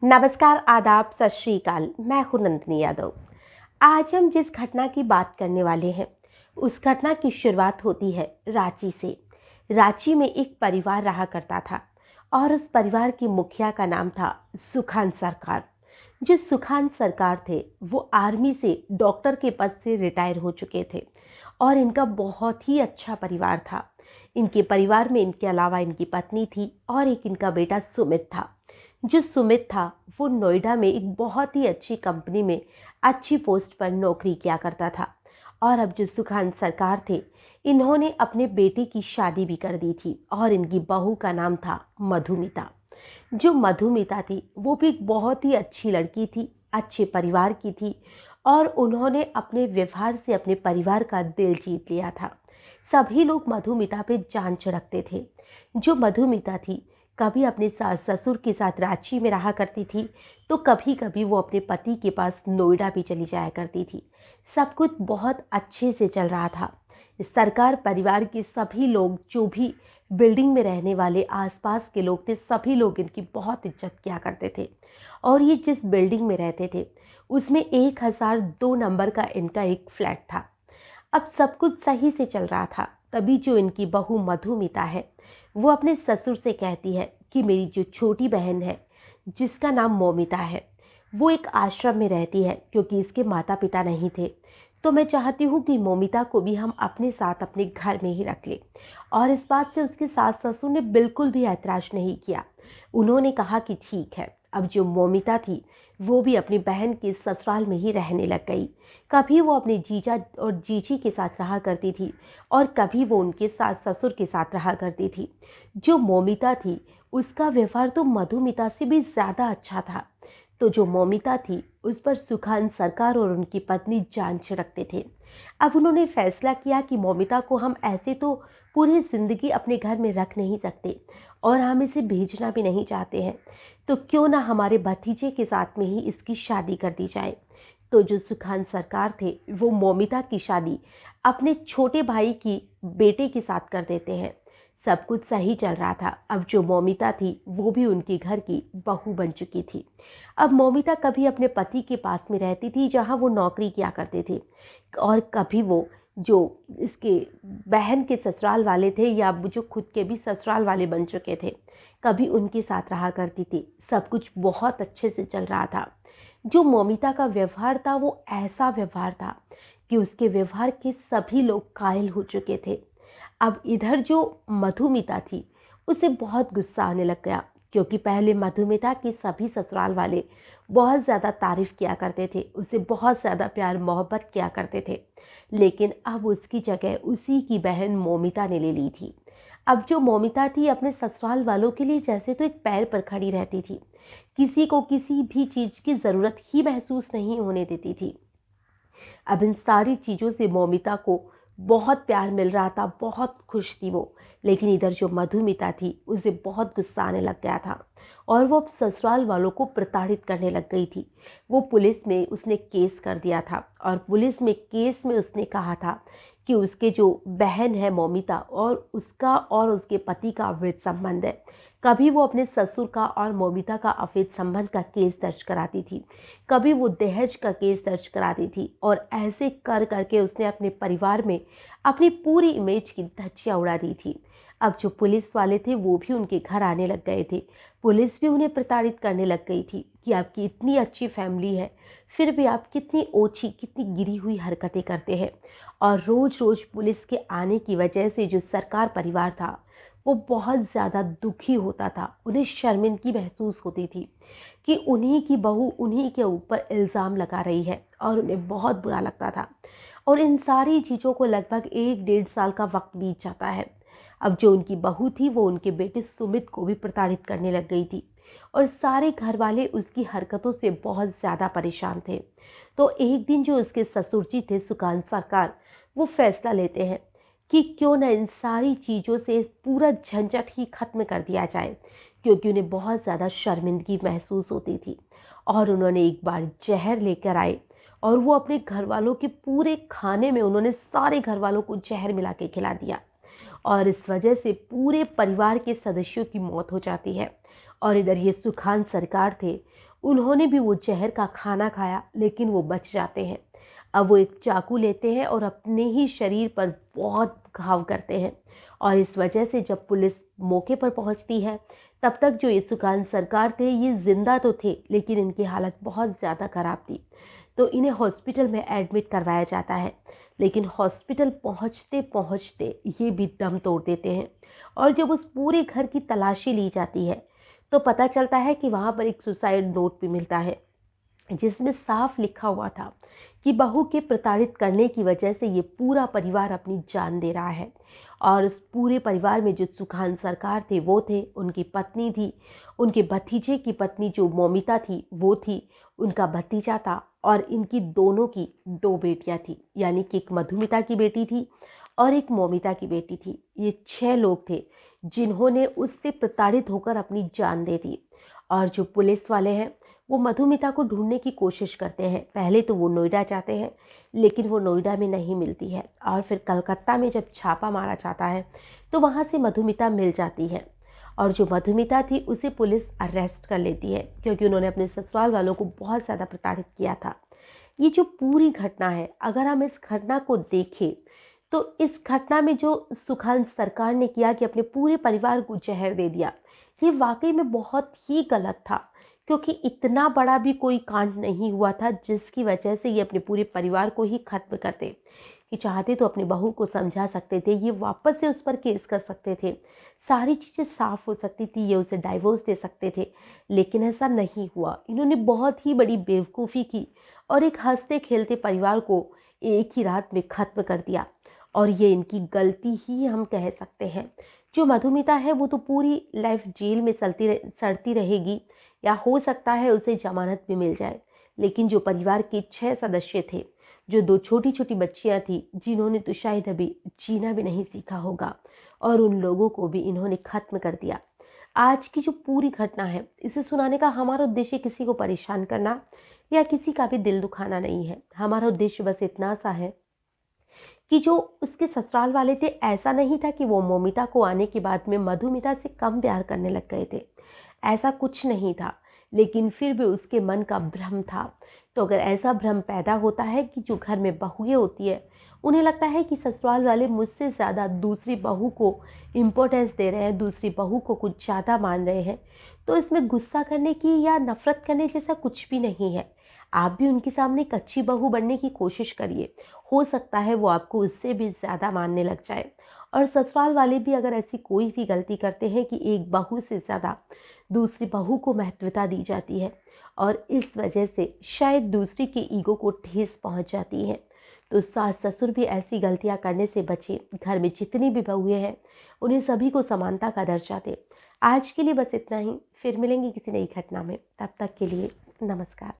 नमस्कार, आदाब, सत श्री अकाल। मैं हूं नंदिनी यादव। आज हम जिस घटना की बात करने वाले हैं उस घटना की शुरुआत होती है रांची से। रांची में एक परिवार रहा करता था और उस परिवार की मुखिया का नाम था सुखान सरकार। जो सुखान सरकार थे वो आर्मी से डॉक्टर के पद से रिटायर हो चुके थे और इनका बहुत ही अच्छा परिवार था। इनके परिवार में इनके अलावा इनकी पत्नी थी और एक इनका बेटा सुमित था। जो सुमित था वो नोएडा में एक बहुत ही अच्छी कंपनी में अच्छी पोस्ट पर नौकरी किया करता था। और अब जो सुखान सरकार थे इन्होंने अपने बेटे की शादी भी कर दी थी और इनकी बहू का नाम था मधुमिता। जो मधुमिता थी वो भी एक बहुत ही अच्छी लड़की थी, अच्छे परिवार की थी और उन्होंने अपने व्यवहार से अपने परिवार का दिल जीत लिया था। सभी लोग मधुमिता पे जान छिड़कते थे। जो मधुमिता थी कभी अपने सास ससुर के साथ रांची में रहा करती थी तो कभी कभी वो अपने पति के पास नोएडा भी चली जाया करती थी। सब कुछ बहुत अच्छे से चल रहा था। सरकार परिवार के सभी लोग, जो भी बिल्डिंग में रहने वाले आसपास के लोग थे, सभी लोग इनकी बहुत इज्जत किया करते थे। और ये जिस बिल्डिंग में रहते थे उसमें 1002 नंबर का इनका एक फ्लैट था। अब सब कुछ सही से चल रहा था। तभी जो इनकी बहू मधुमिता है वो अपने ससुर से कहती है कि मेरी जो छोटी बहन है जिसका नाम मौमिता है वो एक आश्रम में रहती है क्योंकि इसके माता पिता नहीं थे। तो मैं चाहती हूँ कि मौमिता को भी हम अपने साथ अपने घर में ही रख लें। और इस बात से उसके सास ससुर ने बिल्कुल भी ऐतराज़ नहीं किया। उन्होंने कहा कि ठीक है। अब जो मौमिता थी वो भी अपनी बहन के ससुराल में ही रहने लग गई। कभी वो अपने जीजा और जीजी के साथ रहा करती थी और कभी वो उनके सास ससुर के साथ रहा करती थी। जो मौमिता थी उसका व्यवहार तो मधुमिता से भी ज़्यादा अच्छा था। तो जो मौमिता थी उस पर सुखान सरकार और उनकी पत्नी जान छिड़कते थे। अब उन्होंने फैसला किया कि मौमिता को हम ऐसे तो पूरी ज़िंदगी अपने घर में रख नहीं सकते और हम इसे भेजना भी नहीं चाहते हैं। तो क्यों ना हमारे भतीजे के साथ में ही इसकी शादी कर दी जाए। तो जो सुखान सरकार थे वो मौमिता की शादी अपने छोटे भाई की बेटे के साथ कर देते हैं। सब कुछ सही चल रहा था। अब जो मौमिता थी वो भी उनके घर की बहू बन चुकी थी। अब मौमिता कभी अपने पति के पास में रहती थी जहां वो नौकरी किया करते थे और कभी वो जो इसके बहन के ससुराल वाले थे या जो खुद के भी ससुराल वाले बन चुके थे कभी उनके साथ रहा करती थी। सब कुछ बहुत अच्छे से चल रहा था। जो मौमिता का व्यवहार था वो ऐसा व्यवहार था कि उसके व्यवहार के सभी लोग कायल हो चुके थे। अब इधर जो मधुमिता थी उसे बहुत गुस्सा आने लग गया क्योंकि पहले मधुमिता के सभी ससुराल वाले बहुत ज़्यादा तारीफ़ किया करते थे, उसे बहुत ज़्यादा प्यार मोहब्बत किया करते थे। लेकिन अब उसकी जगह उसी की बहन मौमिता ने ले ली थी। अब जो मौमिता थी अपने ससुराल वालों के लिए जैसे तो एक पैर पर खड़ी रहती थी, किसी को किसी भी चीज़ की ज़रूरत ही महसूस नहीं होने देती थी। अब इन सारी चीज़ों से मौमिता को बहुत प्यार मिल रहा था, बहुत खुश थी वो। लेकिन इधर जो मधुमिता थी उसे बहुत गुस्सा आने लग गया था और वो अब ससुराल वालों को प्रताड़ित करने लग गई थी। वो पुलिस में उसने केस कर दिया था और पुलिस में केस में उसने कहा था कि उसके जो बहन है मौमिता और उसका और उसके पति का अवैध संबंध है। कभी वो अपने ससुर का और मौमिता का अवैध संबंध का केस दर्ज कराती थी, कभी वो दहेज का केस दर्ज कराती थी और ऐसे कर करके उसने अपने परिवार में अपनी पूरी इमेज की धज्जियां उड़ा दी थी। अब जो पुलिस वाले थे वो भी उनके घर आने लग गए थे। पुलिस भी उन्हें प्रताड़ित करने लग गई थी कि आपकी इतनी अच्छी फैमिली है फिर भी आप कितनी ओछी, कितनी गिरी हुई हरकतें करते हैं। और रोज रोज पुलिस के आने की वजह से जो सरकार परिवार था वो बहुत ज़्यादा दुखी होता था। उन्हें शर्मिंदगी महसूस होती थी कि उन्हीं की बहू उन्हीं के ऊपर इल्ज़ाम लगा रही है और उन्हें बहुत बुरा लगता था। और इन सारी चीज़ों को लगभग 1 डेढ़ साल का वक्त बीत जाता है। अब जो उनकी बहू थी वो उनके बेटे सुमित को भी प्रताड़ित करने लग गई थी और सारे घर वाले उसकी हरकतों से बहुत ज़्यादा परेशान थे। तो एक दिन जो उसके ससुर जी थे सुकान सरकार, वो फैसला लेते हैं कि क्यों न इन सारी चीज़ों से पूरा झंझट ही ख़त्म कर दिया जाए क्योंकि उन्हें बहुत ज़्यादा शर्मिंदगी महसूस होती थी। और उन्होंने एक बार जहर लेकर आए और वो अपने घर वालों के पूरे खाने में उन्होंने सारे घर वालों को जहर मिला के खिला दिया और इस वजह से पूरे परिवार के सदस्यों की मौत हो जाती है। और इधर ये सुखान सरकार थे, उन्होंने भी वो जहर का खाना खाया, लेकिन वो बच जाते हैं। अब वो एक चाकू लेते हैं और अपने ही शरीर पर बहुत घाव करते हैं। और इस वजह से जब पुलिस मौके पर पहुंचती है, तब तक जो ये सुखान सरकार थे ये जिंदा तो थे, लेकिन इनकी हालत बहुत ज़्यादा खराब थी। तो इन्हें हॉस्पिटल में एडमिट करवाया जाता है, लेकिन हॉस्पिटल पहुंचते पहुंचते ये भी दम तोड़ देते हैं। और जब उस पूरे घर की तलाशी ली जाती है, तो पता चलता है कि वहाँ पर एक सुसाइड नोट भी मिलता है, जिसमें साफ लिखा हुआ था कि बहू के प्रताड़ित करने की वजह से ये पूरा परिवार अपनी जान दे रहा है। और उस पूरे परिवार में जो सुखान सरकार थे वो थे, उनकी पत्नी थी, उनके भतीजे की पत्नी जो मौमिता थी वो थी, उनका भतीजा था, और इनकी दोनों की 2 बेटियां थी, यानी कि एक मधुमिता की बेटी थी और एक मौमिता की बेटी थी। ये 6 लोग थे जिन्होंने उससे प्रताड़ित होकर अपनी जान दे दी। और जो पुलिस वाले हैं वो मधुमिता को ढूंढने की कोशिश करते हैं। पहले तो वो नोएडा जाते हैं, लेकिन वो नोएडा में नहीं मिलती है। और फिर कलकत्ता में जब छापा मारा जाता है, तो वहाँ से मधुमिता मिल जाती है। और जो मधुमिता थी उसे पुलिस अरेस्ट कर लेती है, क्योंकि उन्होंने अपने ससुराल वालों को बहुत ज़्यादा प्रताड़ित किया था। ये जो पूरी घटना है, अगर हम इस घटना को देखें, तो इस घटना में जो सुखान सरकार ने किया कि अपने पूरे परिवार को जहर दे दिया, ये वाकई में बहुत ही गलत था। क्योंकि इतना बड़ा भी कोई कांड नहीं हुआ था जिसकी वजह से ये अपने पूरे परिवार को ही खत्म कर दे। कि चाहते तो अपनी बहू को समझा सकते थे, ये वापस से उस पर केस कर सकते थे, सारी चीज़ें साफ हो सकती थी, ये उसे डाइवोर्स दे सकते थे, लेकिन ऐसा नहीं हुआ। इन्होंने बहुत ही बड़ी बेवकूफ़ी की और एक हंसते खेलते परिवार को एक ही रात में ख़त्म कर दिया। और ये इनकी गलती ही हम कह सकते हैं। जो मधुमिता है वो तो पूरी लाइफ जेल में सड़ती रहेगी, या हो सकता है उसे जमानत भी मिल जाए। लेकिन जो परिवार के 6 सदस्य थे, जो 2 छोटी-छोटी बच्चियाँ थी, जिन्होंने तो शायद अभी जीना भी नहीं सीखा होगा, और उन लोगों को भी इन्होंने ख़त्म कर दिया। आज की जो पूरी घटना है, इसे सुनाने का हमारा उद्देश्य किसी को परेशान करना या किसी का भी दिल दुखाना नहीं है। हमारा उद्देश्य बस इतना सा है कि जो उसके ससुराल वाले थे, ऐसा नहीं था कि वो मौमिता को आने के बाद में मधुमिता से कम प्यार करने लग गए थे, ऐसा कुछ नहीं था। लेकिन फिर भी उसके मन का भ्रम था। तो अगर ऐसा भ्रम पैदा होता है कि जो घर में बहुएं होती है, उन्हें लगता है कि ससुराल वाले मुझसे ज़्यादा दूसरी बहू को इम्पोर्टेंस दे रहे हैं, दूसरी बहू को कुछ ज़्यादा मान रहे हैं, तो इसमें गुस्सा करने की या नफ़रत करने जैसा कुछ भी नहीं है। आप भी उनके सामने एक अच्छी बहू बनने की कोशिश करिए, हो सकता है वो आपको उससे भी ज़्यादा मानने लग जाए। और ससुराल वाले भी अगर ऐसी कोई भी गलती करते हैं कि एक बहू से ज़्यादा दूसरी बहू को महत्वता दी जाती है, और इस वजह से शायद दूसरी के ईगो को ठेस पहुंच जाती है, तो सास ससुर भी ऐसी गलतियां करने से बचे। घर में जितनी भी बहुएं हैं, उन्हें सभी को समानता का दर्जा दें। आज के लिए बस इतना ही, फिर मिलेंगे किसी नई घटना में। तब तक के लिए नमस्कार।